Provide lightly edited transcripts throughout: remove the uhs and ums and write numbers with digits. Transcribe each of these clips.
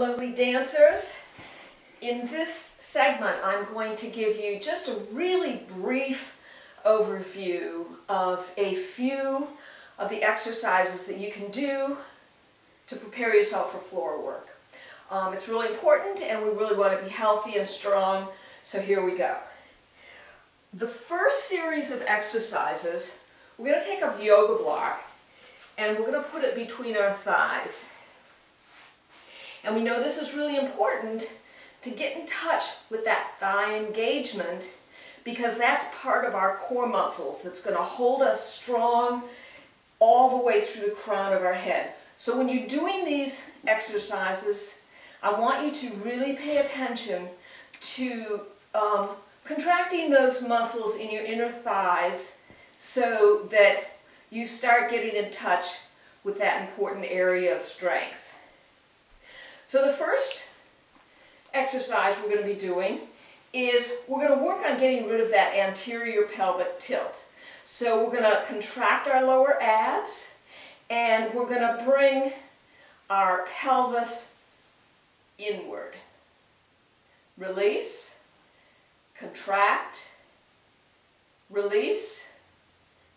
lovely dancers. In this segment, I'm going to give you just a really brief overview of a few of the exercises that you can do to prepare yourself for floor work. It's really important and we really want to be healthy and strong, so here we go. The first series of exercises, we're going to take a yoga block and we're going to put it between our thighs. And we know this is really important to get in touch with that thigh engagement because that's part of our core muscles that's going to hold us strong all the way through the crown of our head. So when you're doing these exercises, I want you to really pay attention to contracting those muscles in your inner thighs so that you start getting in touch with that important area of strength. So the first exercise we're going to be doing is we're going to work on getting rid of that anterior pelvic tilt. So we're going to contract our lower abs and we're going to bring our pelvis inward. Release, contract, release,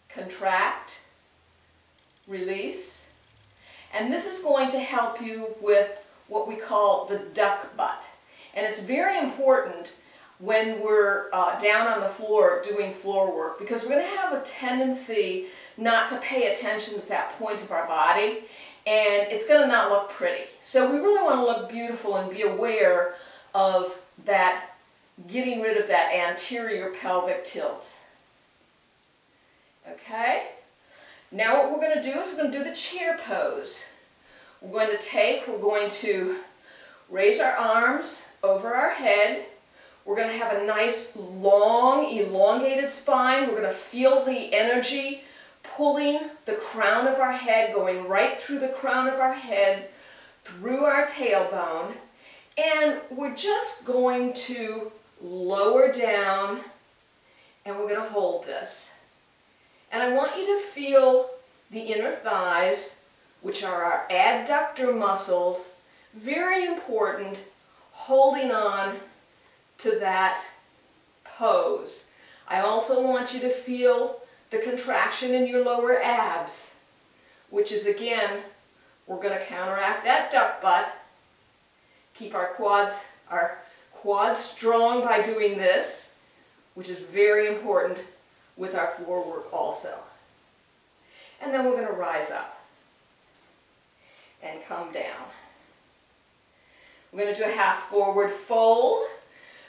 contract, release. And this is going to help you with what we call the duck butt. And it's very important when we're down on the floor doing floor work because we're going to have a tendency not to pay attention to that point of our body and it's going to not look pretty. So we really want to look beautiful and be aware of that, getting rid of that anterior pelvic tilt. Okay? Now what we're going to do is we're going to do the chair pose. We're going to raise our arms over our head. We're going to have a nice long elongated spine. We're going to feel the energy pulling the crown of our head, going right through the crown of our head, through our tailbone. And we're just going to lower down and we're going to hold this. And I want you to feel the inner thighs, which are our adductor muscles, very important, holding on to that pose. I also want you to feel the contraction in your lower abs, which is again, we're going to counteract that duck butt, keep our quads strong by doing this, which is very important with our floor work also. And then we're going to rise up and come down. We're going to do a half forward fold.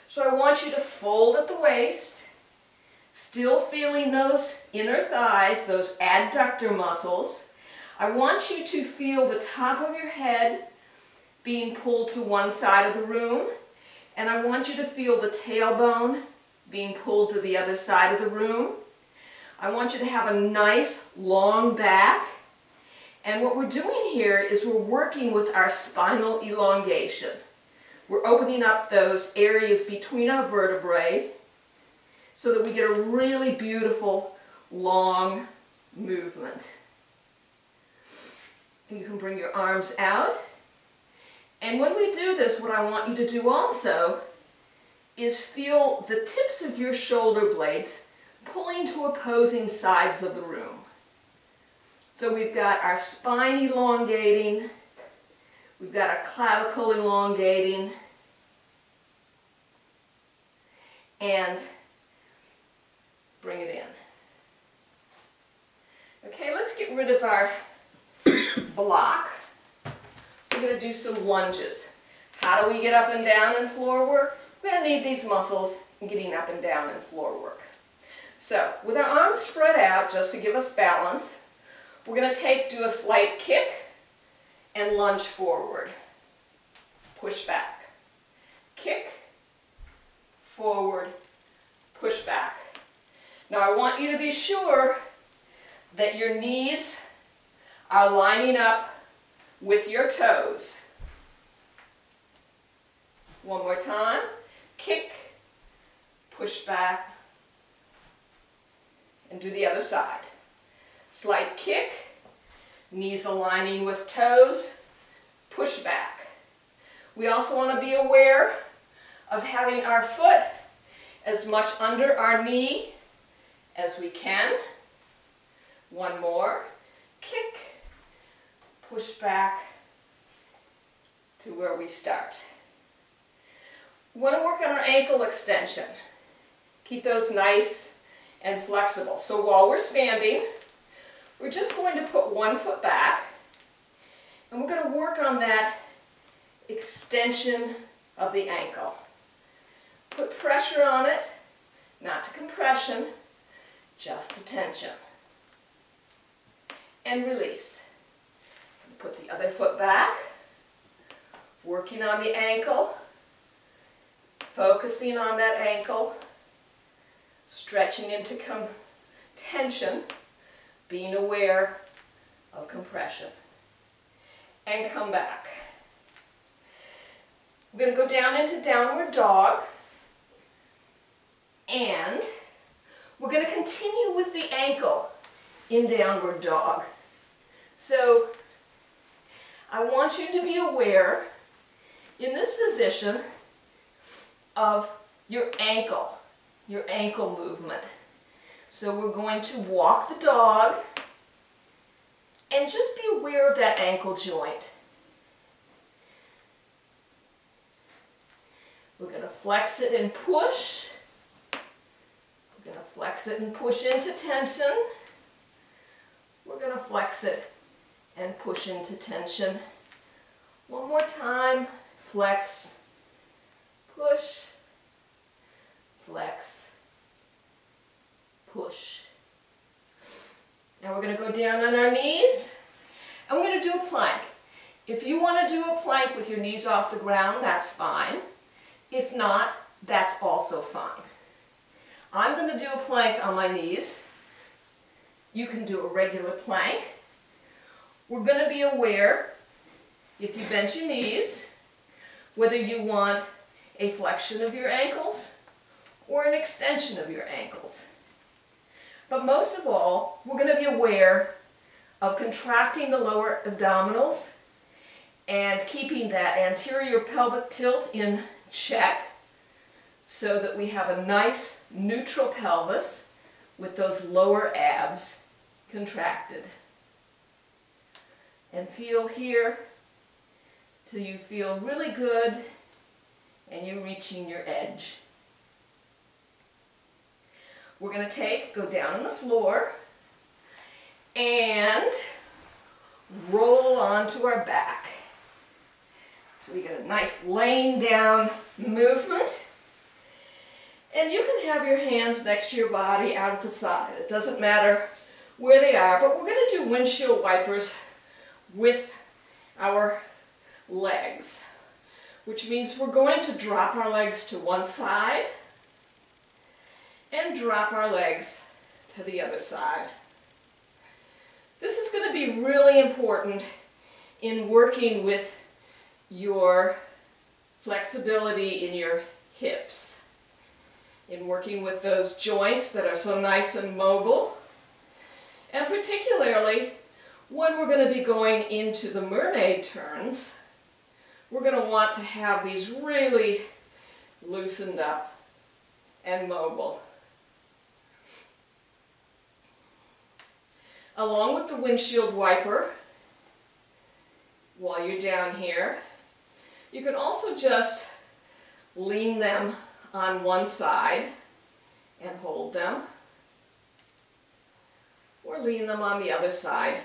So I want you to fold at the waist, still feeling those inner thighs, those adductor muscles. I want you to feel the top of your head being pulled to one side of the room, and I want you to feel the tailbone being pulled to the other side of the room. I want you to have a nice long back. And what we're doing here is we're working with our spinal elongation. We're opening up those areas between our vertebrae so that we get a really beautiful long movement. And you can bring your arms out. And when we do this, what I want you to do also is feel the tips of your shoulder blades pulling to opposing sides of the room. So we've got our spine elongating, we've got our clavicle elongating, and bring it in. Okay, let's get rid of our block. We're going to do some lunges. How do we get up and down in floor work? We're going to need these muscles in getting up and down in floor work. So, with our arms spread out, just to give us balance, we're going to do a slight kick and lunge forward. Push back. Kick, forward, push back. Now I want you to be sure that your knees are lining up with your toes. One more time. Kick, push back, and do the other side. Slight kick, knees aligning with toes, push back. We also want to be aware of having our foot as much under our knee as we can. One more. Kick. Push back to where we start. We want to work on our ankle extension. Keep those nice and flexible. So while we're standing, we're just going to put one foot back, and we're going to work on that extension of the ankle. Put pressure on it, not to compression, just to tension. And release. Put the other foot back, working on the ankle, focusing on that ankle, stretching into tension, being aware of compression. And come back. We're going to go down into downward dog, and we're going to continue with the ankle in downward dog. So I want you to be aware in this position of your ankle movement. So we're going to walk the dog and just be aware of that ankle joint. We're going to flex it and push. We're going to flex it and push into tension. We're going to flex it and push into tension. One more time. Flex, push, flex, push. Now we're going to go down on our knees, and we're going to do a plank. If you want to do a plank with your knees off the ground, that's fine. If not, that's also fine. I'm going to do a plank on my knees. You can do a regular plank. We're going to be aware, if you bend your knees, whether you want a flexion of your ankles or an extension of your ankles. But most of all, we're going to be aware of contracting the lower abdominals and keeping that anterior pelvic tilt in check so that we have a nice neutral pelvis with those lower abs contracted. And feel here till you feel really good and you're reaching your edge. We're going to go down on the floor and roll onto our back. So we get a nice laying down movement. And you can have your hands next to your body out at the side. It doesn't matter where they are, but we're going to do windshield wipers with our legs, which means we're going to drop our legs to one side and drop our legs to the other side. This is going to be really important in working with your flexibility in your hips, in working with those joints that are so nice and mobile, and particularly when we're going to be going into the mermaid turns, we're going to want to have these really loosened up and mobile. Along with the windshield wiper, while you're down here, you can also just lean them on one side and hold them, or lean them on the other side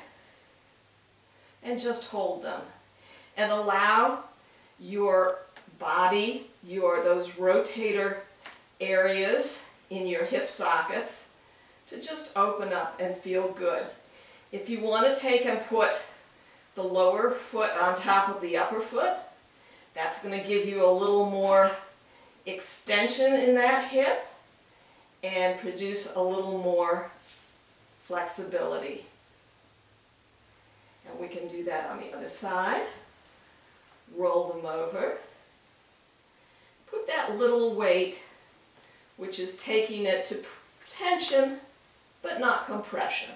and just hold them, and allow your body, those rotator areas in your hip sockets to just open up and feel good. If you want to take and put the lower foot on top of the upper foot, that's going to give you a little more extension in that hip and produce a little more flexibility. And we can do that on the other side. Roll them over. Put that little weight, which is taking it to tension but not compression.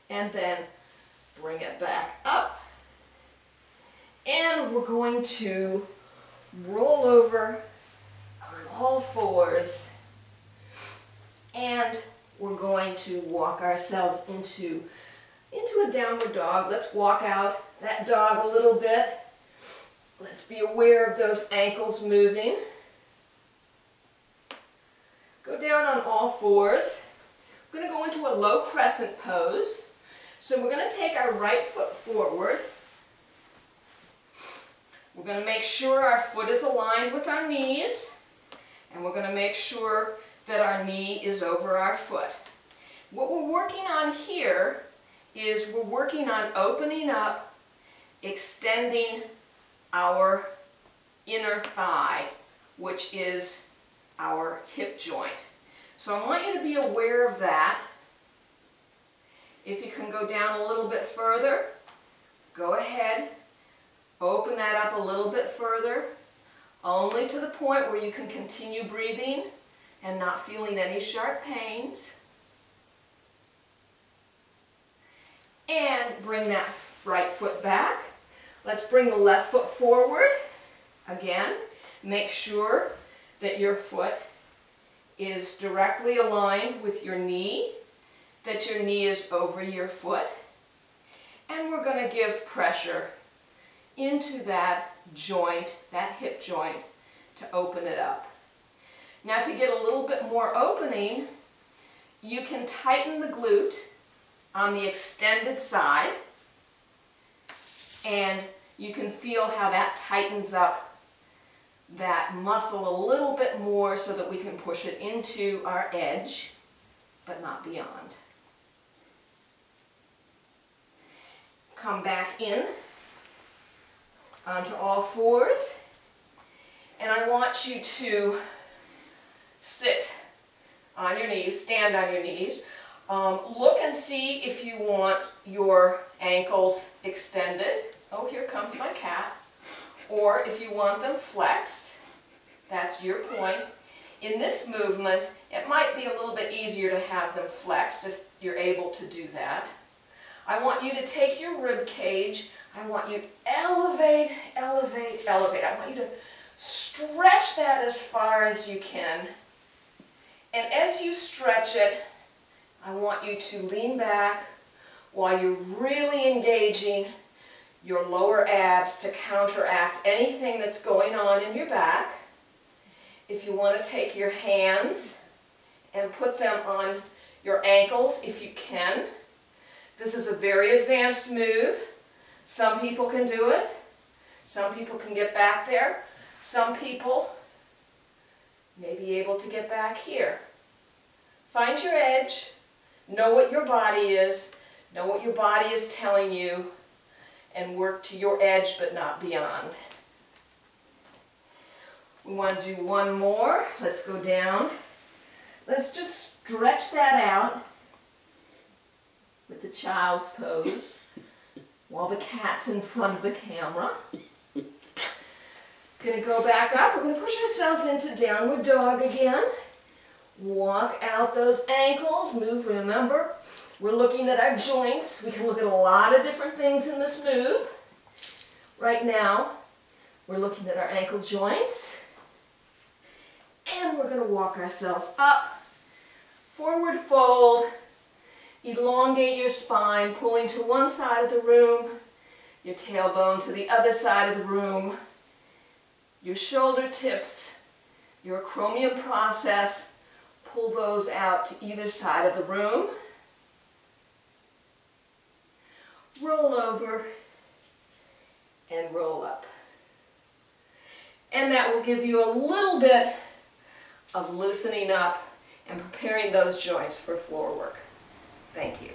And then bring it back up And we're going to roll over on all fours, and we're going to walk ourselves into a downward dog. Let's walk out that dog a little bit. Let's be aware of those ankles moving. Go down on all fours. We're going to go into a low crescent pose. So we're going to take our right foot forward. We're going to make sure our foot is aligned with our knees, and we're going to make sure that our knee is over our foot. What we're working on here is we're working on opening up, extending our inner thigh, which is our hip joint. So I want you to be aware of that. If you can go down a little bit further, go ahead. Open that up a little bit further, only to the point where you can continue breathing and not feeling any sharp pains. And bring that right foot back. Let's bring the left foot forward. Again, make sure that your foot is directly aligned with your knee, that your knee is over your foot. And we're going to give pressure into that joint, that hip joint, to open it up. Now, to get a little bit more opening, you can tighten the glute on the extended side, and you can feel how that tightens up that muscle a little bit more so that we can push it into our edge, but not beyond. Come back in onto all fours, and I want you to sit on your knees, stand on your knees. Look and see if you want your ankles extended. Oh, here comes my cat. Or if you want them flexed. That's your point. In this movement, it might be a little bit easier to have them flexed if you're able to do that. I want you to take your rib cage. I want you to elevate, elevate, elevate. I want you to stretch that as far as you can. And as you stretch it, I want you to lean back while you're really engaging your lower abs to counteract anything that's going on in your back. If you want to take your hands and put them on your ankles, if you can. This is a very advanced move. Some people can do it. Some people can get back there. Some people may be able to get back here. Find your edge. Know what your body is. Know what your body is telling you. And work to your edge, but not beyond. We want to do one more. Let's go down. Let's just stretch that out with the child's pose while the cat's in front of the camera. Going to go back up. We're going to push ourselves into downward dog again. Walk out those ankles. Move, remember, we're looking at our joints. We can look at a lot of different things in this move. Right now, we're looking at our ankle joints. And we're going to walk ourselves up. Forward fold. Elongate your spine, pulling to one side of the room. Your tailbone to the other side of the room. Your shoulder tips, your acromion process, pull those out to either side of the room. Roll over and roll up. And that will give you a little bit of loosening up and preparing those joints for floor work. Thank you.